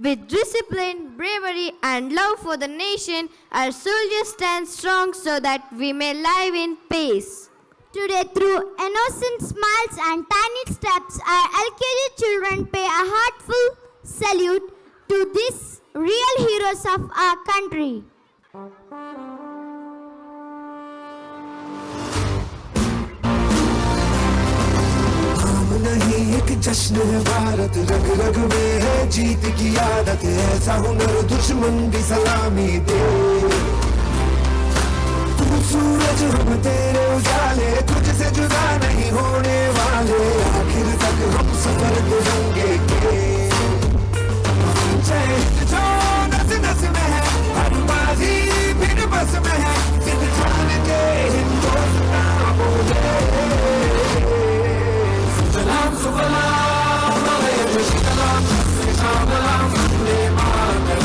With discipline, bravery, and love for the nation, our soldiers stand strong so that we may live in peace. Today, through innocent smiles and tiny steps, our LKG children pay a heartfelt salute to these real heroes of our country. नहीं एक जश्न है भारत, रग रग में है जीत की आदत, ऐसा हुनर दुश्मन भी सलामी दे। तू सूरज हम तेरे उजाले, तुझसे जुदा नहीं होने वाले, आखिर तक हम सफर करेंगे के। जय जो नस नस में है, हर बाजी फिर बस में है, जिद जान के हिंदुस्तान बोले। Salam sufalam, alayhi shikalam, shikalam, le matam.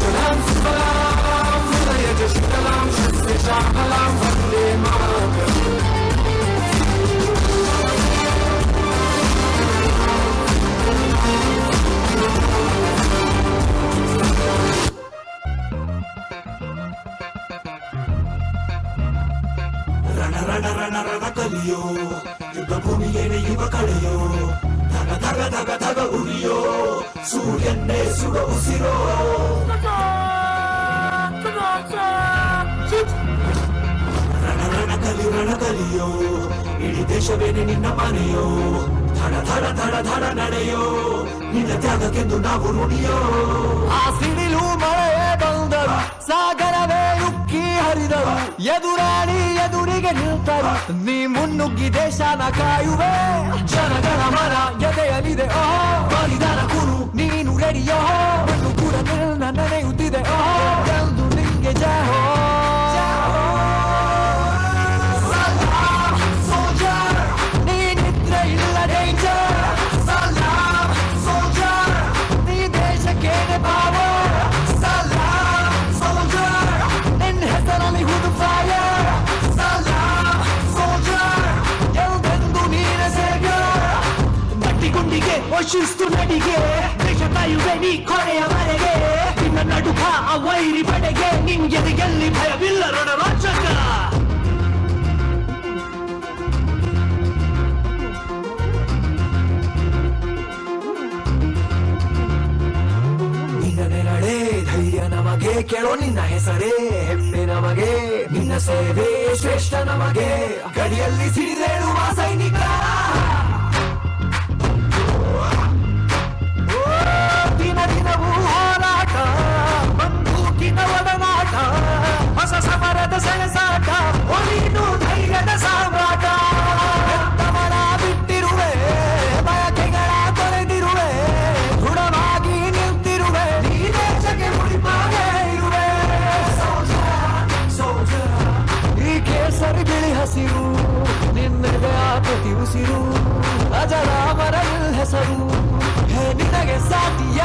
Salam sufalam, alayhi shikalam, shikalam, le matam. Rana rana rana rana kaliyo. ಯುದ್ಧ ಭೂಮಿಯೇನೆ ಯುವ ಕಳೆಯೋ, ಧಗ ಧಗ ಧಗ ಧಗ ಉರಿಯೋ, ಸೂರ್ಯನ್ನೇ ಸುಡ ಉಸಿರೋ. ರಣ ಕಲಿಯೋ, ಇಡೀ ದೇಶವೇನೆ ನಿನ್ನ ಮನೆಯೋ, ಧಡ ಧಡ ಧಡ ಧಡ ನಡೆಯೋ, ನಿನ್ನ ತ್ಯಾಗಕ್ಕೆಂದು ನಾವು ಋಣಿಯೋ. ಆ ಸಿಡಿಲು ಮಳೆಯೇ ಬಂದರು, ಸಾಗರವೇ ಉಕ್ಕಿ ಹರಿದರು, ಎದುರಾಳಿ ಎದುರಿಗೆ ನಿಲ್ತರು, ನೀ ಮುನ್ನುಗ್ಗಿ ದೇಶನ ಕಾಯುವೆ. ಜನಗಳ ಮನ ಎದೆಯಲಿದೆ ಓ, ಬಲಿದಾನ ಕುರು ನೀನು ರೆಡಿಯೋ, ಮಣ್ಣು ಕೂಡ ನಿನ್ನ ನೆನೆಯುತ್ತಿದೆ ಓ, ಎಂದು ನಿಂಗೆ ಜಯ ಹೋ. ಶಿಸ್ತು ನಡಿಗೆ, ದೇಶ ಕಾಯುವೆ ನೀ ಕೊನೆಯವರೆಗೆ, ನಿನ್ನ ನಡುಕ ಆ ವೈರಿ ಪಡೆಗೆ, ನಿಂಗೆಲ್ಲಿ ಭಯವಿಲ್ಲ ರಣರಾಜಕ. ನಿನ್ನ ನೆರಳೇ ಧೈರ್ಯ ನಮಗೆ, ಕೇಳೋ ನಿನ್ನ ಹೆಸರೇ ಹೆಮ್ಮೆ ನಮಗೆ, ನಿನ್ನ ಸೇವೆ ಶ್ರೇಷ್ಠ ನಮಗೆ, ಗಡಿಯಲ್ಲಿ ಸಿಡಿದೇಳುವ ಸೈನಿಕ. ದಿನವೂ ಹೋರಾಟ, ಬಂದೂಕಿನ ಒಡನಾಟ, ಹೊಸ ಸಮರದ ಸೆಣಸಾಟ, ನೀನು ಧೈರ್ಯದ ಸಾಮ್ರಾಟ. ಎಂತವರ ಬಿಟ್ಟಿರುವೆ, ಬಯಕೆಗಳ ತೊರೆದಿರುವೆ, ದೃಢವಾಗಿ ನಿಂತಿರುವೆ, ನೀ ದೇಶಕ್ಕೆ ಮುಡಿಪಾಗೆ ಇರುವೆ. ಈ ಕೇಸರಿ ಬಿಳಿ ಹಸಿರು, ನಿನ್ನೆದೆ ಆ ಪ್ರತಿ ಉಸಿರು, ಅಜರಾಮರ ಹೆಸರು, ನಿನಗೆ ಸಾಟಿಯ